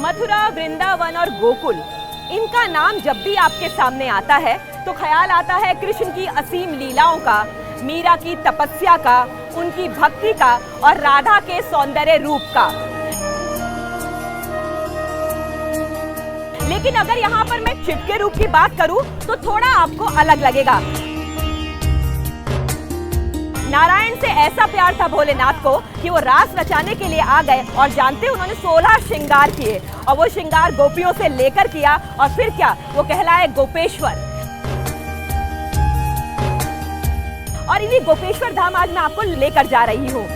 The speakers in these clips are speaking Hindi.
मथुरा, वृंदावन और गोकुल, इनका नाम जब भी आपके सामने आता है तो ख्याल आता है कृष्ण की असीम लीलाओं का, मीरा की तपस्या का, उनकी भक्ति का और राधा के सौंदर्य रूप का। लेकिन अगर यहाँ पर मैं शिव के रूप की बात करूं तो थोड़ा आपको अलग लगेगा। नारायण से ऐसा प्यार था भोलेनाथ को कि वो रास रचाने के लिए आ गए और जानते उन्होंने 16 श्रृंगार किए और वो श्रृंगार गोपियों से लेकर किया और फिर क्या, वो कहलाए गोपेश्वर। और इन्हीं गोपेश्वर धाम आज मैं आपको लेकर जा रही हूँ।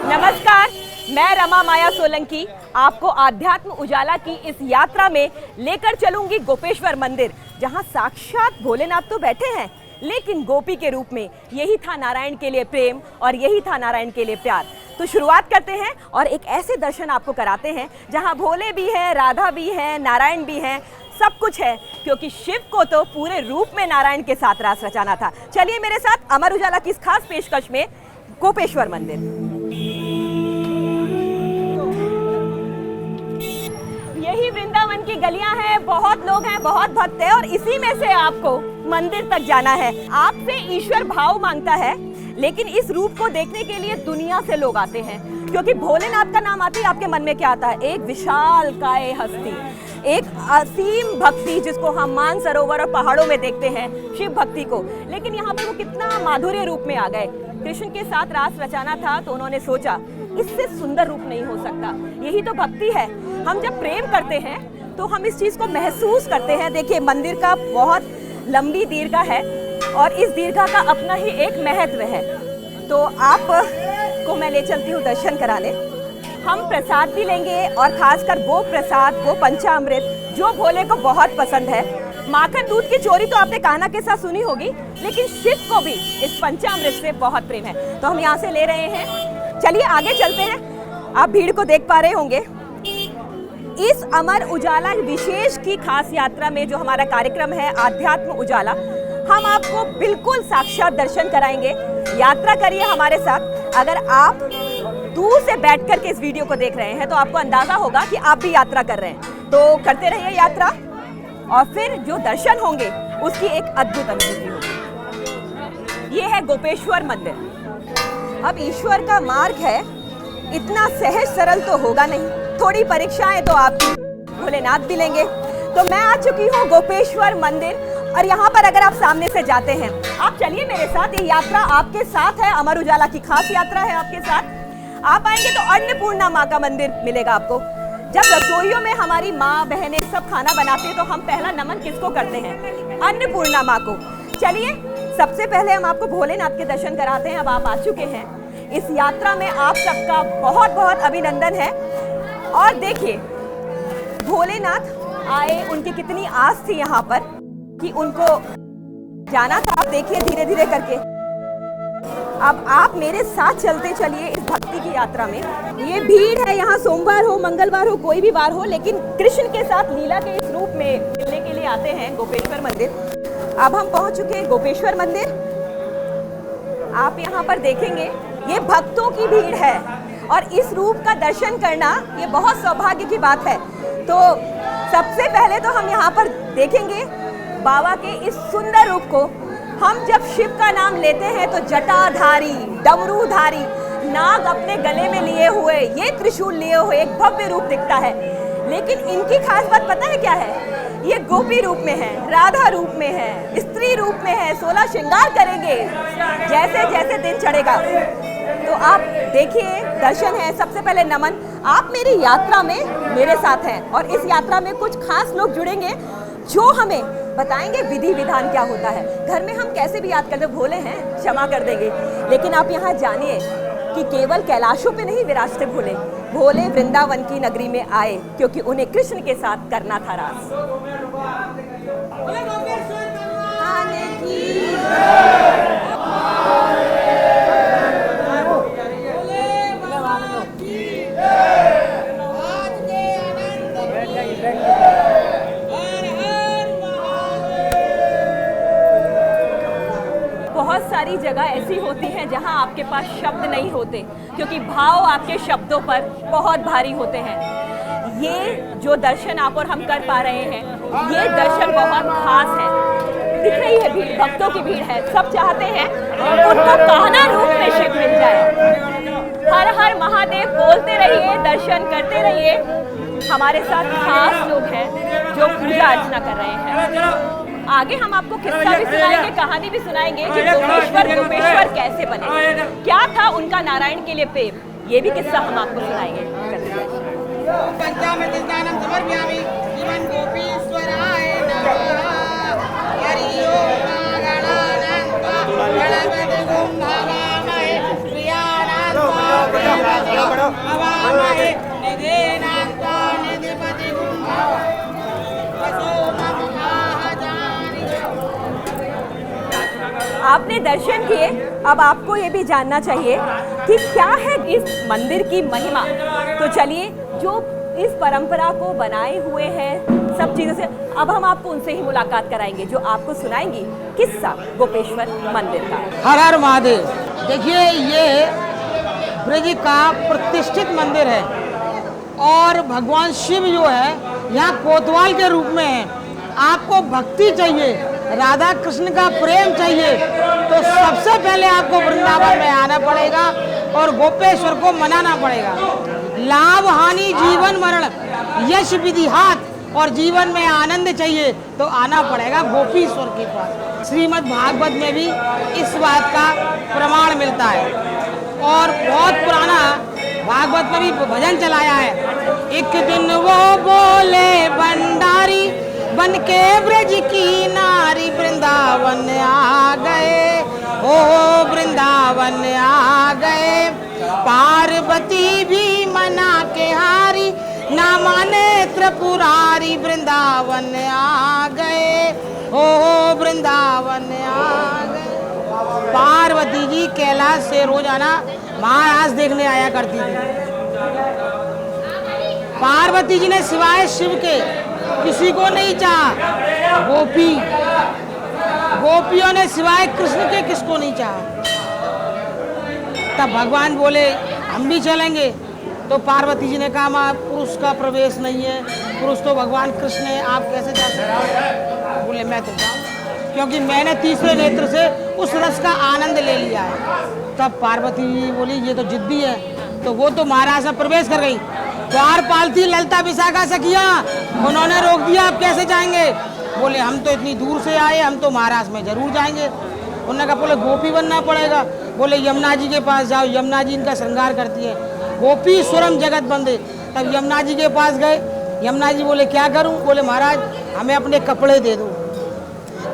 नमस्कार, मैं रमा माया सोलंकी आपको आध्यात्म उजाला की इस यात्रा में लेकर चलूंगी गोपेश्वर मंदिर, जहां साक्षात भोलेनाथ तो बैठे हैं लेकिन गोपी के रूप में। यही था नारायण के लिए प्रेम और यही था नारायण के लिए प्यार। तो शुरुआत करते हैं और एक ऐसे दर्शन आपको कराते हैं जहां भोले भी हैं, राधा भी हैं, नारायण भी हैं, सब कुछ है, क्योंकि शिव को तो पूरे रूप में नारायण के साथ रास रचाना था। चलिए मेरे साथ अमर उजाला की इस खास पेशकश में गोपेश्वर मंदिर। यही वृंदावन की गलियां हैं, बहुत लोग हैं, बहुत भक्त हैं और इसी में से आपको मंदिर तक जाना है। आपसे ईश्वर भाव मांगता है, लेकिन इस रूप को देखने के लिए दुनिया से लोग आते हैं, क्योंकि भोलेनाथ का नाम आते ही आपके मन में क्या आता है? एक विशाल काय हस्ती, एक असीम भक्ति जिसको हम मानसरोवर और पहाड़ों में देखते हैं, शिव भक्ति को। लेकिन यहाँ पर वो कितना माधुर्य रूप में आ गए। कृष्ण के साथ रास रचाना था तो उन्होंने सोचा इससे सुंदर रूप नहीं हो सकता। यही तो भक्ति है। हम जब प्रेम करते हैं तो हम इस चीज को महसूस करते हैं। देखिए, मंदिर का बहुत लंबी दीर्घा है और इस दीर्घा का अपना ही एक महत्व है। तो आप को मैं ले चलती हूँ दर्शन कराने। हम प्रसाद भी लेंगे और खासकर वो प्रसाद, वो पंचामृत जो भोले को बहुत पसंद है। माखन दूध की चोरी तो आपने कान्हा के साथ सुनी होगी, लेकिन शिव को भी इस पंचामृत से बहुत प्रेम है, तो हम यहाँ से ले रहे हैं। चलिए आगे चलते हैं। आप भीड़ को देख पा रहे होंगे। इस अमर उजाला विशेष की खास यात्रा में जो हमारा कार्यक्रम है आध्यात्म उजाला, हम आपको बिल्कुल साक्षात दर्शन कराएंगे। यात्रा करिए हमारे साथ। अगर आप दूर से बैठ कर के इस वीडियो को देख रहे हैं तो आपको अंदाजा होगा कि आप भी यात्रा कर रहे हैं। तो करते रहिए यात्रा और फिर जो दर्शन होंगे उसकी एक अद्भुत अनुभूति होगी। ये है गोपेश्वर मंदिर। अब ईश्वर का मार्ग है, इतना सहज सरल तो होगा नहीं, थोड़ी परीक्षाएं तो आपकी भोलेनाथ भी लेंगे। तो मैं आ चुकी हूँ गोपेश्वर मंदिर और यहाँ पर अगर आप सामने से जाते हैं, आप चलिए मेरे साथ, ये यात्रा आपके साथ है। अमर उजाला की खास यात्रा है आपके साथ। आप आएंगे तो अन्नपूर्णा माँ का मंदिर मिलेगा आपको। जब रसोइयों में हमारी माँ बहनें सब खाना बनाते हैं तो हम पहला नमन किसको करते हैं? अन्नपूर्णा माँ को। चलिए सबसे पहले हम आपको भोलेनाथ के दर्शन कराते हैं। अब आप आ चुके हैं इस यात्रा में, आप सबका बहुत बहुत अभिनंदन है। और देखिए, भोलेनाथ आए, उनकी कितनी आस थी यहाँ पर कि उनको जाना था। आप देखिए धीरे धीरे करके। अब आप मेरे साथ चलते चलिए इस भक्ति की यात्रा में। ये भीड़ है यहाँ, सोमवार हो, मंगलवार हो, कोई भी वार हो, लेकिन कृष्ण के साथ लीला के इस रूप में मिलने के लिए आते हैं गोपेश्वर मंदिर। अब हम पहुंच चुके हैं गोपेश्वर मंदिर। आप यहाँ पर देखेंगे ये भक्तों की भीड़ है और इस रूप का दर्शन करना ये बहुत सौभाग्य की बात है। तो सबसे पहले तो हम यहाँ पर देखेंगे बाबा के इस सुंदर रूप को। हम जब शिव का नाम लेते हैं तो जटाधारी, डमरूधारी, नाग अपने गले में लिए हुए, ये त्रिशूल लिए हुए एक भव्य रूप दिखता है। लेकिन इनकी खास बात पता है क्या है? ये गोपी रूप में है, राधा रूप में है, स्त्री रूप में है, 16 श्रृंगार करेंगे जैसे जैसे दिन चढ़ेगा। तो आप देखिए, दर्शन है। सबसे पहले नमन। आप मेरी यात्रा में मेरे साथ हैं और इस यात्रा में कुछ खास लोग जुड़ेंगे जो हमें बताएंगे विधि विधान क्या होता है। घर में हम कैसे भी याद करते, भोले हैं क्षमा कर देंगे, लेकिन आप यहाँ जानिए कि केवल कैलाशों पे नहीं विराजते भोले। भोले वृंदावन की नगरी में आए क्योंकि उन्हें कृष्ण के साथ करना था रास। बहुत सारी जगह ऐसी होती हैं जहां आपके पास शब्द नहीं होते, क्योंकि भाव आपके शब्दों पर बहुत भारी होते हैं। ये जो दर्शन आप और हम कर पा रहे हैं, ये दर्शन बहुत खास है। दिख रही है भीड़, भक्तों की भीड़ है, सब चाहते हैं उनको कान्हा रूप में शिव मिल जाए। हर हर महादेव बोलते रहिए, दर्शन करते रहिए। हमारे साथ खास लोग हैं जो पूजा अर्चना कर रहे हैं। आगे हम आपको किस्सा भी सुनाएंगे, कहानी भी सुनाएंगे कि गोपेश्वर कैसे बने, क्या था उनका नारायण के लिए प्रेम, ये भी किस्सा हम आपको सुनाएंगे। पंचामृत स्नानं समर्पयामि श्रीमन् गोपीश्वराय नमः। हरि ओम गणानां गणपतिगुं भवामहे प्रियानां भवामहे निधीनां निधिपतिगुं आपने दर्शन किए, अब आपको ये भी जानना चाहिए कि क्या है इस मंदिर की महिमा। तो चलिए, जो इस परंपरा को बनाए हुए हैं सब चीज़ों से, अब हम आपको उनसे ही मुलाकात कराएंगे जो आपको सुनाएंगी किस्सा गोपेश्वर मंदिर का। हर हर महादेव। देखिए, ये ब्रज का प्रतिष्ठित मंदिर है और भगवान शिव जो है यहाँ कोतवाल के रूप में है। आपको भक्ति चाहिए, राधा कृष्ण का प्रेम चाहिए, तो सबसे पहले आपको वृंदावन में आना पड़ेगा और गोपेश्वर को मनाना पड़ेगा। लाभ हानि जीवन मरण यश विधि हाथ और जीवन में आनंद चाहिए तो आना पड़ेगा गोपीश्वर के पास। श्रीमद् भागवत में भी इस बात का प्रमाण मिलता है और बहुत पुराना भागवत में भी भजन चलाया है। एक दिन वो बोले भंडारी बन के ब्रज की नारी वृंदावन आ गए, ओ वृंदावन आ गए। पार्वती भी मना के हारी, ना माने त्रिपुरारी वृंदावन आ गए, ओ वृंदावन आ गए। पार्वती जी कैलाश से रोजाना महाराज देखने आया करती थी। पार्वती जी ने सिवाय शिव के किसी को नहीं चाहा। गोपियों ने सिवाय कृष्ण के किसको नहीं चाहा। तब भगवान बोले हम भी चलेंगे, तो पार्वती जी ने कहा मां, पुरुष का प्रवेश नहीं है, पुरुष तो भगवान कृष्ण है, आप कैसे जा सकते हैं। बोले मैं तो जाऊँ, क्योंकि मैंने तीसरे नेत्र से उस रस का आनंद ले लिया है। तब पार्वती जी बोली ये तो जिद्दी है, तो वो तो महाराज में प्रवेश कर गई। द्वारपाल थी ललिता विशाखा सखिया, उन्होंने रोक दिया, आप कैसे जाएंगे। बोले हम तो इतनी दूर से आए, हम तो महाराज में जरूर जाएंगे। उन्होंने कहा बोले गोपी बनना पड़ेगा। बोले यमुना जी के पास जाओ, यमुना जी इनका श्रृंगार करती है, गोपी स्वरम जगत बंदे। तब यमुना जी के पास गए। यमुना जी बोले क्या करूं। बोले महाराज हमें अपने कपड़े दे दो,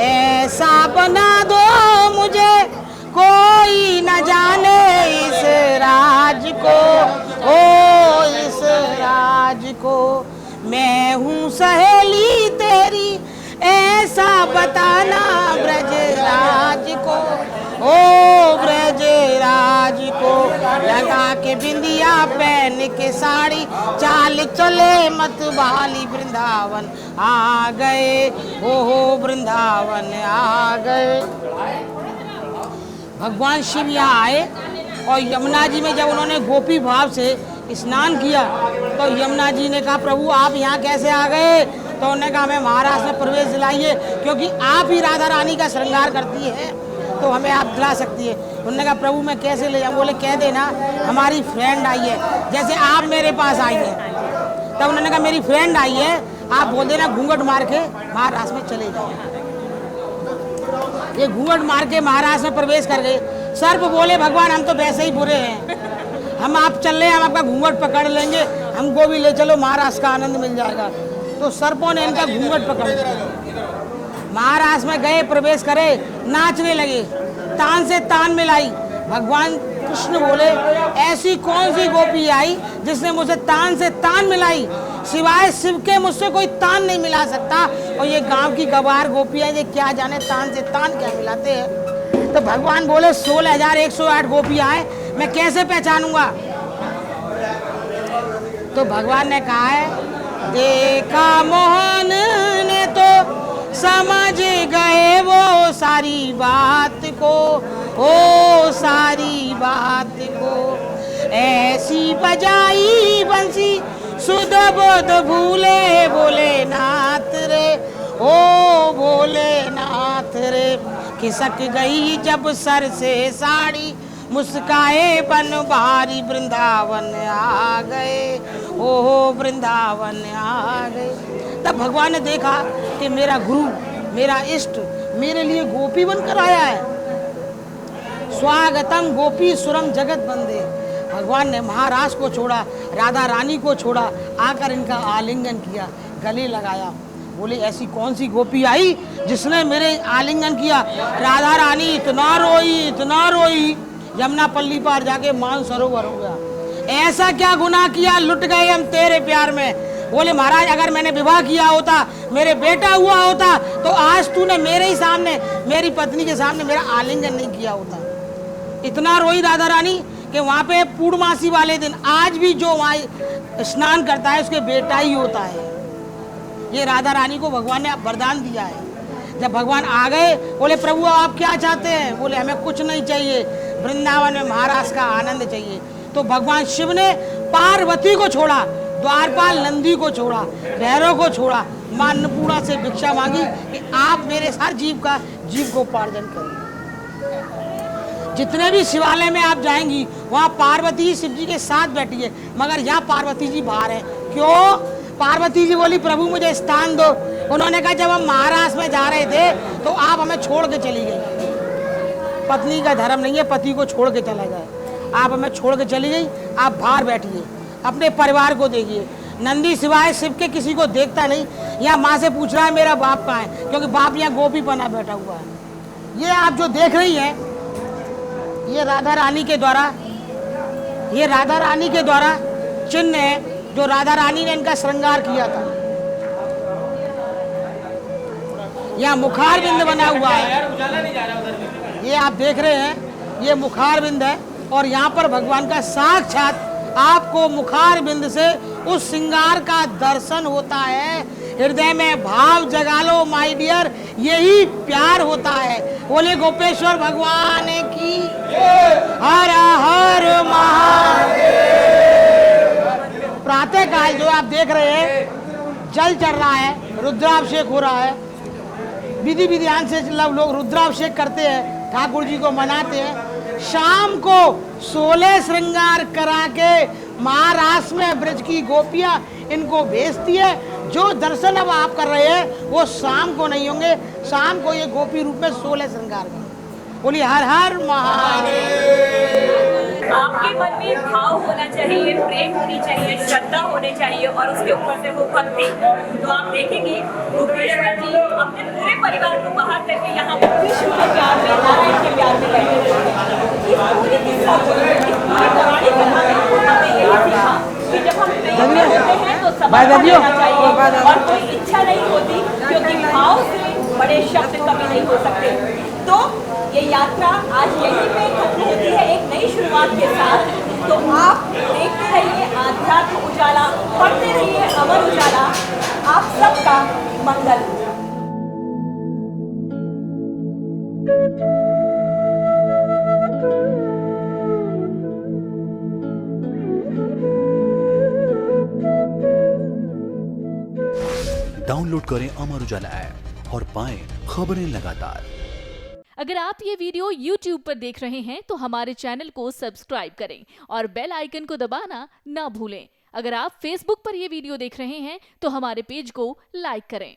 ऐसा बना दो मुझे कोई न जाने इस राज को, ओ इस राज को। मैं हूँ सहेली तेरी, ऐसा बताना ब्रजराज को, ओ ब्रजराज को। लगा के बिंदिया पहन के साड़ी, चाल चले मत वाली वृंदावन आ गए, ओ वृंदावन आ गए। भगवान शिव यहाँ आए और यमुना जी में जब उन्होंने गोपी भाव से स्नान किया तो यमुना जी ने कहा प्रभु आप यहाँ कैसे आ गए। तो उन्होंने कहा हमें महाराज में प्रवेश दिलाइए, क्योंकि आप ही राधा रानी का श्रृंगार करती है तो हमें आप दिला सकती है। उन्होंने कहा प्रभु मैं कैसे ले जाऊँ। बोले कह देना हमारी फ्रेंड आई है, जैसे आप मेरे पास आई हैं। तब उन्होंने कहा मेरी फ्रेंड आई है, आप बोल देना घूंघट मार के महाराज में चले जाओ। ये घूंघट मार के महाराज में प्रवेश कर गए। सर्प बोले भगवान हम तो वैसे ही बुरे हैं, हम आप चल रहे हैं, हम आपका घूंघट पकड़ लेंगे, हमको भी ले चलो, महाराज का आनंद मिल जाएगा। तो सर्पों ने इनका घूंघट पकड़ लिया। महाराज में गए, प्रवेश करे, नाचने लगे, तान से तान मिलाई। भगवान कृष्ण बोले ऐसी कौन सी गोपी आई जिसने मुझे तान से तान मिलाई, सिवाय शिव के मुझसे कोई तान नहीं मिला सकता। और ये गांव की गवार गोपियां ये क्या जाने तान से तान क्या मिलाते हैं। तो भगवान बोले 16,108 गोपियां हैं, मैं कैसे पहचानूंगा। तो भगवान ने कहा है देखा मोहन ने तो समझ गए वो सारी बात को, ओ सारी बात को, ऐसी बजाई बंसी सुध बुध भूले भोलेनाथ रे, ओ भोलेनाथ रे। खिसक गई जब सर से साड़ी, मुस्काए बन बारी, वृंदावन आ गए, ओहो वृंदावन आ गए। तब भगवान ने देखा कि मेरा गुरु, मेरा इष्ट मेरे लिए गोपी बनकर आया है। स्वागतम गोपी सुरम जगत बंदे। भगवान ने महाराज को छोड़ा, राधा रानी को छोड़ा, आकर इनका आलिंगन किया, गले लगाया। बोले ऐसी कौन सी गोपी आई जिसने मेरे आलिंगन किया? राधा रानी इतना रोई, इतना रोई, यमुना पल्ली पार जाके मानसरोवर हो गया। ऐसा क्या गुनाह किया, लुट गए हम तेरे प्यार में। बोले महाराज अगर मैंने विवाह किया होता, मेरे बेटा हुआ होता, तो आज तूने मेरे ही सामने, मेरी पत्नी के सामने मेरा आलिंगन नहीं किया होता। इतना रोई राधा रानी कि वहाँ पे पूर्णमासी वाले दिन आज भी जो वहाँ स्नान करता है उसके बेटा ही होता है। ये राधा रानी को भगवान ने वरदान दिया है। जब भगवान आ गए, बोले प्रभु आप क्या चाहते हैं? बोले हमें कुछ नहीं चाहिए, वृंदावन में महाराज का आनंद चाहिए। तो भगवान शिव ने पार्वती को छोड़ा, द्वारपाल नंदी को छोड़ा, भैरव को छोड़ा, मां अन्नपूर्णा से भिक्षा मांगी कि आप मेरे हर जीव को उपार्जन करें। जितने भी शिवालय में आप जाएंगी वहाँ पार्वती शिव जी के साथ बैठी है, मगर यहाँ पार्वती जी बाहर है। क्यों? पार्वती जी बोली प्रभु मुझे स्थान दो। उन्होंने कहा जब हम महाराष्ट्र में जा रहे थे तो आप हमें छोड़ के चली गई। पत्नी का धर्म नहीं है, पति को छोड़ के चला गए, आप हमें छोड़ के चली गई, आप बाहर बैठिए, अपने परिवार को देखिए। नंदी सिवाय शिव के किसी को देखता नहीं। यहाँ माँ से पूछ रहा है मेरा बाप कहाँ है, क्योंकि बाप यहाँ गोपी बना बैठा हुआ है। ये आप जो देख रही हैं, ये राधा रानी के द्वारा चिन्ह है जो राधा रानी ने इनका श्रृंगार किया था। यहाँ मुखार बिंद बना हुआ है, ये आप देख रहे हैं, ये मुखार बिंद है। और यहाँ पर भगवान का साक्षात आपको मुखार बिंद से उस श्रृंगार का दर्शन होता है। हृदय में भाव जगा लो माय डियर, यही प्यार होता है। बोले गोपेश्वर भगवान की हर हर महादेव। प्रातः काल जो आप देख रहे हैं जल चढ़ रहा है, रुद्राभिषेक हो रहा है, विधि विधान से लोग रुद्राभिषेक करते हैं, ठाकुर जी को मनाते हैं। शाम को 16 श्रृंगार करा के महाराष्ट्र में ब्रज की गोपियां इनको भेजती है। जो दर्शन अब आप कर रहे हैं वो शाम को नहीं होंगे, शाम को ये गोपी रूप में 16 श्रृंगार की। बोलिए हर हर महादेव। आपके मन में भाव होना चाहिए, प्रेम होनी चाहिए, श्रद्धा होनी चाहिए और उसके ऊपर से वो भक्ति। तो आप देखेंगे गोपेश्वर जी अपने पूरे परिवार को बाहर करके यहाँ विष्णु के प्यार में, नारायण के प्यार में बैठे हुए हैं। इस पूरी किस्सा को, इस पूरी पुरानी कथा में हमने यही सीखा कि जब हम प्रेम में होते हैं तो समर्पण देना चाहिए और कोई इच्छा नहीं होती, क्योंकि भाव से बड़े शब्द कभी नहीं हो सकते। तो ये यात्रा आज यहीं पे खत्म होती है एक नई शुरुआत के साथ। तो आप देखते रहिए आध्यात्म उजाला, पढ़ते रहिए अमर उजाला। आप सबका मंगल। डाउनलोड करें अमर उजाला ऐप और पाएं खबरें लगातार। अगर आप ये वीडियो YouTube पर देख रहे हैं तो हमारे चैनल को सब्सक्राइब करें और बेल आइकन को दबाना ना भूलें। अगर आप Facebook पर ये वीडियो देख रहे हैं तो हमारे पेज को लाइक करें।